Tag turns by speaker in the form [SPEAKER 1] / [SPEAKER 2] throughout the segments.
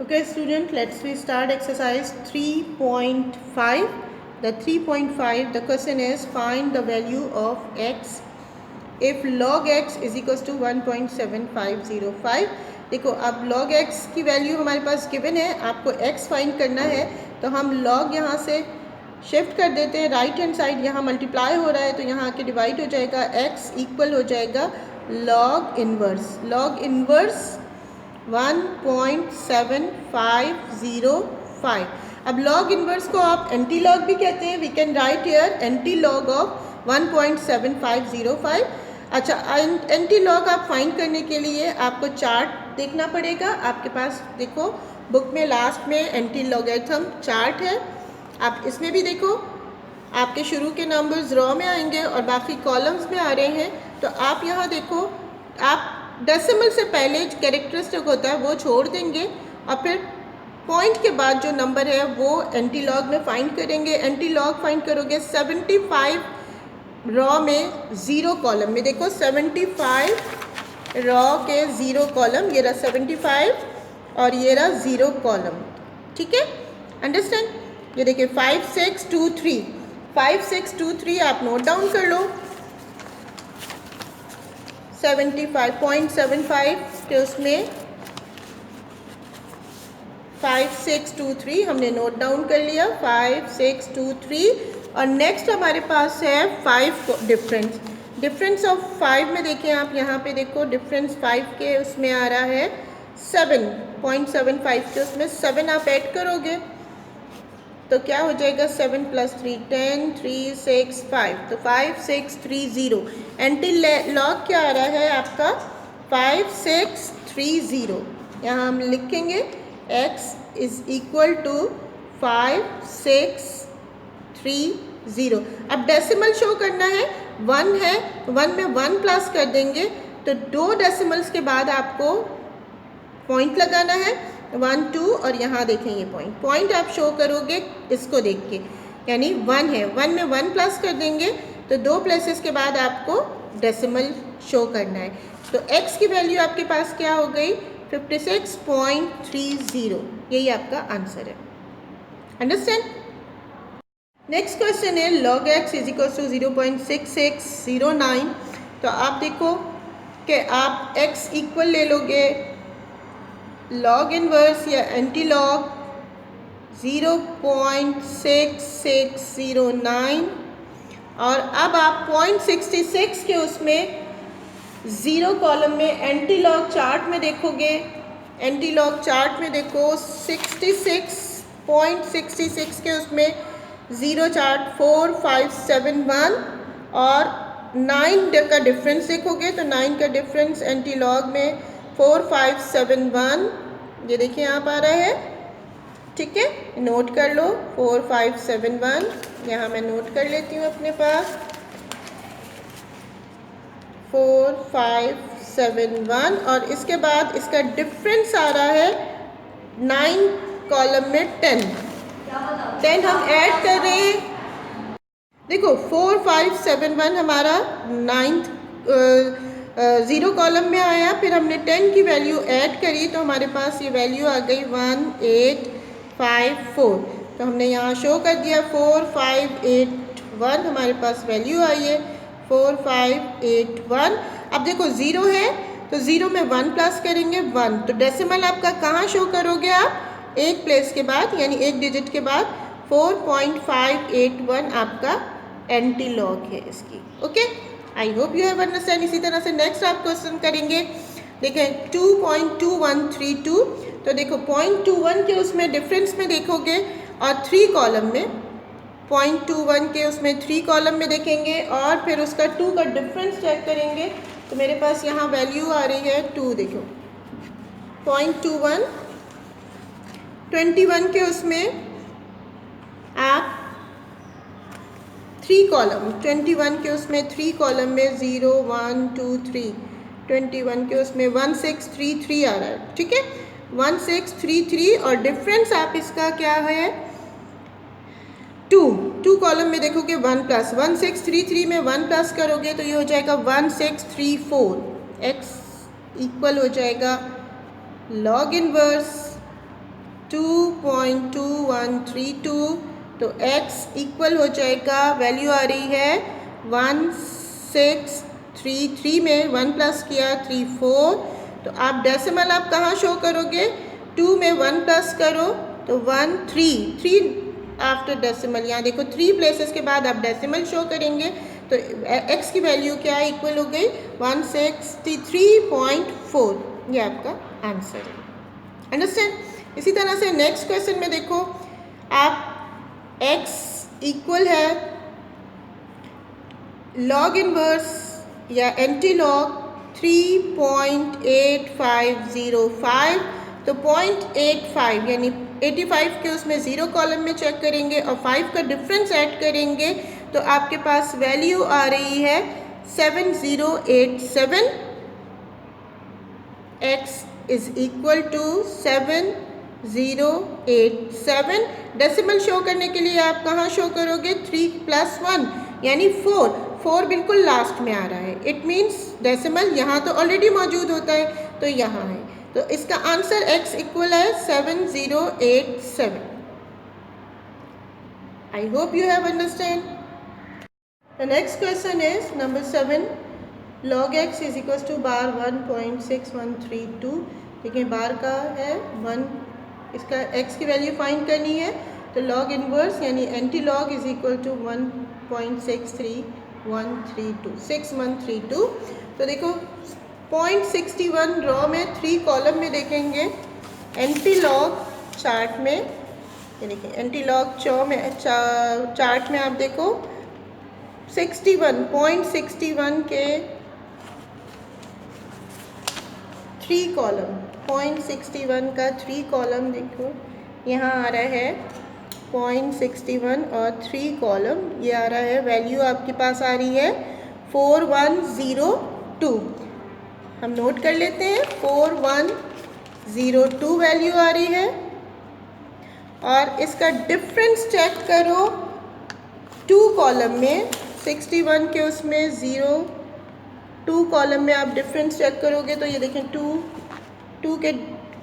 [SPEAKER 1] Okay student, let's we start exercise 3.5. The 3.5, the question is find the value of x if log x is equals to 1.7505. देखो अब log x की value हमारे पास given है, आपको x find करना है तो हम log यहाँ से शिफ्ट कर देते हैं, राइट हैंड साइड यहाँ मल्टीप्लाई हो रहा है तो यहाँ आके डिवाइड हो जाएगा, x इक्वल हो जाएगा log इन्वर्स 1.7505. अब लॉग इन्वर्स को आप एंटी लॉग भी कहते हैं, we can write here anti log of 1.7505. अच्छा, एंटी लॉग आप फाइंड करने के लिए आपको चार्ट देखना पड़ेगा. आपके पास देखो बुक में लास्ट में एंटी लॉगरिथम चार्ट है, आप इसमें भी देखो. आपके शुरू के नंबर्स रॉ में आएंगे और बाकी कॉलम्स में आ रहे हैं. तो आप यहाँ देखो, आप डेसिमल से पहले कैरेक्टरिस्टिक होता है वो छोड़ देंगे और फिर पॉइंट के बाद जो नंबर है वो एंटी लॉग में फाइंड करेंगे. एंटी लॉग फाइंड करोगे 75 रॉ में 0 कॉलम में. देखो 75 रॉ के 0 कॉलम, ये रहा 75 और ये रहा 0 कॉलम. ठीक है, अंडरस्टैंड. ये देखिए 5623 आप नोट डाउन कर लो. 75.75 के उसमें 5623 हमने नोट डाउन कर लिया, 5623. और नेक्स्ट हमारे पास है 5 डिफरेंस ऑफ 5 में देखें आप यहाँ पे देखो डिफरेंस 5 के उसमें आ रहा है 7.75 के उसमें 7 आप ऐड करोगे तो क्या हो जाएगा 7 + 3 10 3 6 5 तो 5630. एंटी लॉग क्या आ रहा है आपका 5630. यहाँ हम लिखेंगे x इज़ इक्वल टू 5630. अब डेसिमल शो करना है, 1 है तो 1 में 1 प्लस कर देंगे तो 2 डेसिमल्स के बाद आपको पॉइंट लगाना है 1 2 और यहाँ देखें ये पॉइंट आप शो करोगे इसको देख के, यानी 1 है, 1 में 1 प्लस कर देंगे तो 2 प्लेसेस के बाद आपको डेसिमल शो करना है. तो x की वैल्यू आपके पास क्या हो गई 56.30. यही आपका आंसर है. अंडरस्टैंड. नेक्स्ट क्वेश्चन है log x is equal to 0.6609. तो आप देखो कि आप x इक्वल ले लोगे लॉग इन्वर्स या एंटी लॉग 0.6609 और अब आप 0.66 के उसमें 0 कॉलम में एंटी लॉग चार्ट में देखोगे. एंटी लॉग चार्ट में देखो 66.66 के उसमें 0 चार्ट 4571 और 9 का डिफरेंस देखोगे तो 9 का डिफरेंस एंटी लॉग में 4571 ये देखिए यहाँ पर आ रहा है. ठीक है, नोट कर लो 4571. यहाँ मैं नोट कर लेती हूँ अपने पास 4571 और इसके बाद इसका डिफरेंस आ रहा है 9 कॉलम में 10 हम ऐड कर रहे हैं. देखो 4571 हमारा 9th 0 कॉलम में आया, फिर हमने 10 की वैल्यू ऐड करी तो हमारे पास ये वैल्यू आ गई 1854. तो हमने यहाँ शो कर दिया 4581 हमारे पास वैल्यू आई है 4581. अब देखो 0 है तो 0 में 1 प्लस करेंगे 1 तो डेसिमल आपका कहाँ शो करोगे आप एक प्लेस के बाद, यानी एक डिजिट के बाद 4.581 आपका एंटी लॉग है इसकी. Okay, I hope you have understand. इसी तरह से नेक्स्ट आप क्वेश्चन करेंगे. देखें 2.2132. तो देखो 0.21 के उसमें डिफरेंस में देखोगे और 3 कॉलम में 0.21 के उसमें 3 कॉलम में देखेंगे और फिर उसका 2 का डिफरेंस चेक करेंगे तो मेरे पास यहाँ वैल्यू आ रही है 2. देखो 0.21 21 के उसमें आप 3 कॉलम 21 के उसमें 3 कॉलम में 0 1 2 3 21 के उसमें 1633 आ रहा है. ठीक है, 1633 और डिफरेंस आप इसका क्या है 2 कॉलम में देखोगे 1 प्लस 1633 में 1 प्लस करोगे तो ये हो जाएगा 1634. x इक्वल हो जाएगा लॉग इन्वर्स 2.2132, तो x इक्वल हो जाएगा, वैल्यू आ रही है 1633 में 1 प्लस किया 34, तो आप डेसिमल आप कहाँ शो करोगे, 2 में 1 प्लस करो तो 3 आफ्टर डेसिमल, यहाँ देखो 3 प्लेसेस के बाद आप डेसिमल शो करेंगे, तो x की वैल्यू क्या है, इक्वल हो गई 163.4, ये आपका आंसर है। अंडरस्टैंड। इसी तरह से नेक्स्ट क्वेश्चन में देखो, आप x इक्वल है लॉग इनवर्स या एंटी लॉग 3.8505, तो 0.85 यानी 85 के उसमें 0 कॉलम में चेक करेंगे और 5 का डिफरेंस ऐड करेंगे, तो आपके पास वैल्यू आ रही है 7087, x is equal to 7087। Decimal show करने के लिए आप कहाँ शो करोगे, 3 + 1 यानी 4 बिल्कुल लास्ट में आ रहा है, इट मीन्स डेसिमल यहाँ तो ऑलरेडी मौजूद होता है, तो यहाँ है, तो इसका आंसर x इक्वल है 7087। I hope you have understand. The next question is number 7, log x is equal to bar 1.6132, देखिए बार का है 1, इसका x की वैल्यू फाइंड करनी है, तो log इनवर्स यानी anti log is equal to 1.6132, तो देखो 0.61 रॉ में 3 कॉलम में देखेंगे, एंटी लॉग चार्ट में, ये देखिए एंटी लॉग चार्ट में आप देखो 0.61 के 3 कॉलम, 0.61 का 3 कॉलम देखो, यहाँ आ रहा है 0.61 और 3 कॉलम, ये आ रहा है, वैल्यू आपके पास आ रही है 4102, हम नोट कर लेते हैं 4102 वैल्यू आ रही है, और इसका डिफरेंस चेक करो 2 कॉलम में, 61 के उसमें 2 कॉलम में आप डिफरेंस चेक करोगे, तो ये देखें 2 के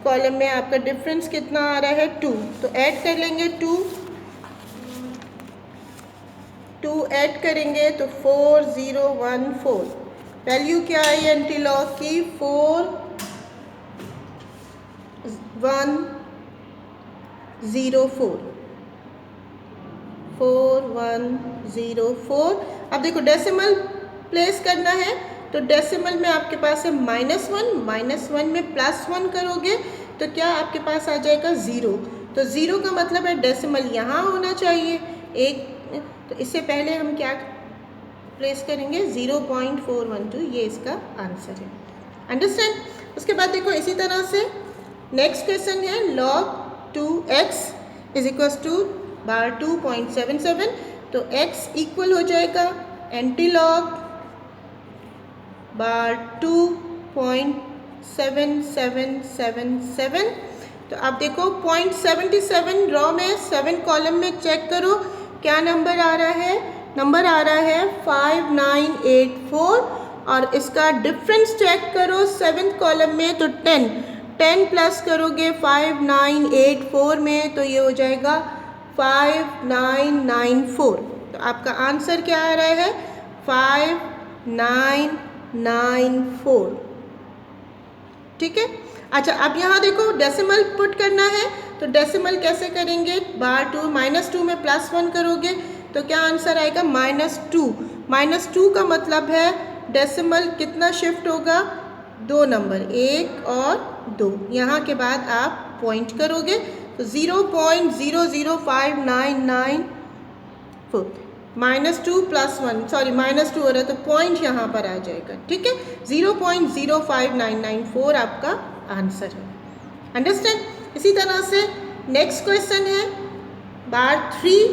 [SPEAKER 1] कॉलम में आपका डिफरेंस कितना आ रहा है 2, तो ऐड कर लेंगे 2 ऐड करेंगे तो 4014, वैल्यू क्या है एंटी लॉग की 4104। अब देखो डेसिमल प्लेस करना है, तो डेसिमल में आपके पास है -1 में +1 करोगे तो क्या आपके पास आ जाएगा 0, तो 0 का मतलब है डेसिमल यहाँ होना चाहिए एक, तो इससे पहले हम क्या प्लेस करेंगे 0.412, ये इसका आंसर है। अंडरस्टैंड। उसके बाद देखो इसी तरह से नेक्स्ट क्वेश्चन है log 2x is equal to bar 2.77, तो x इक्वल हो जाएगा एंटी लॉग बार 2.7777, तो आप देखो 0.77 रॉ में 7 कॉलम में चेक करो क्या नंबर आ रहा है, नंबर आ रहा है 5984, और इसका डिफरेंस चेक करो 7th कॉलम में, तो 10 प्लस करोगे 5984 में, तो ये हो जाएगा 5994, तो आपका आंसर क्या आ रहा है 5994, ठीक है। अच्छा अब यहाँ देखो डेसिमल पुट करना है, तो डेसिमल कैसे करेंगे, बार 2 -2 में +1 करोगे तो क्या आंसर आएगा -2 का मतलब है डेसिमल कितना शिफ्ट होगा, 2 नंबर 1 और 2, यहाँ के बाद आप पॉइंट करोगे तो 0.005994, -2 + 1 सॉरी -2 हो रहा है तो पॉइंट यहाँ पर आ जाएगा, ठीक है, 0.05994 आपका आंसर है। अंडरस्टैंड। इसी तरह से नेक्स्ट क्वेश्चन है बार 3,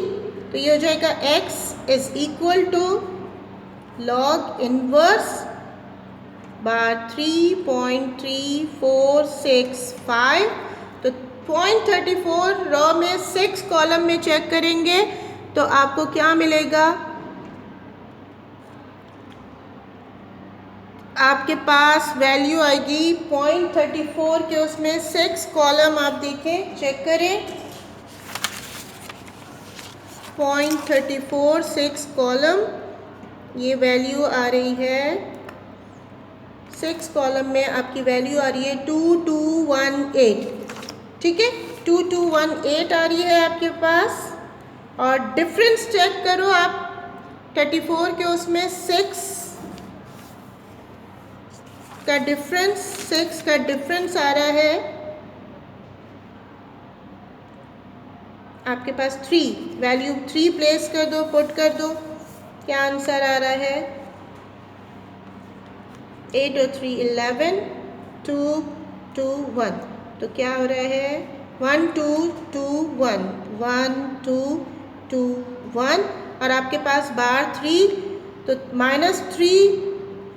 [SPEAKER 1] तो ये हो जाएगा x is equal to log inverse bar 3.3465, तो 0.34 रॉ में 6 कॉलम में चेक करेंगे तो आपको क्या मिलेगा, आपके पास वैल्यू आएगी 0.34 के उसमें 6 कॉलम आप देखें, चेक करें। 0.34 6 कॉलम, ये वैल्यू आ रही है 6 कॉलम में आपकी वैल्यू आ रही है 2218, ठीक है, 2218 आ रही है आपके पास। और डिफरेंस चेक करो आप, 34 के उसमें 6 का डिफरेंस, 6 का डिफरेंस आ रहा है आपके पास 3, वैल्यू 3 प्लेस कर दो, पुट कर दो, क्या आंसर आ रहा है 8 और 3 11, 2 2 1, तो क्या हो रहा है 1 2 2 1 1 2 2 1, और आपके पास बार 3, तो -3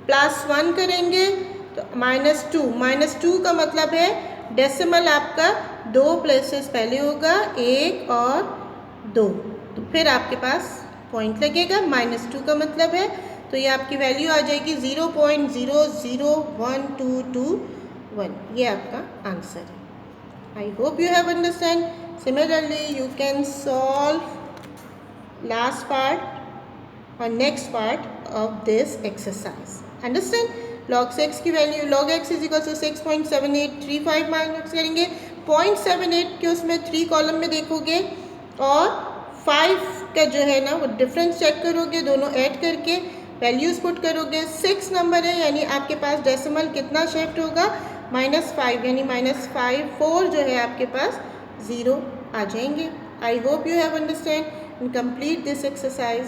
[SPEAKER 1] +1 करेंगे तो -2 का मतलब है डेसिमल आपका 2 प्लेसेस पहले होगा, 1 और 2, तो फिर आपके पास पॉइंट लगेगा, -2 का मतलब है, तो ये आपकी वैल्यू आ जाएगी 0.001221, ये आपका आंसर है। I hope you have understand. Similarly you can solve last part और next part of this exercise. Understand? log 6 की value, log x is equal to 6.7835 minus करेंगे 0.78 के उसमें 3 कॉलम में देखोगे और 5 का जो है ना वो डिफरेंस चेक करोगे, दोनों ऐड करके वैल्यूज़ पुट करोगे। 6 नंबर है यानी आपके पास डेसिमल कितना शिफ्ट होगा -5, यानी -4 जो है आपके पास 0 आ जाएंगे। आई hope you have understand and complete this exercise.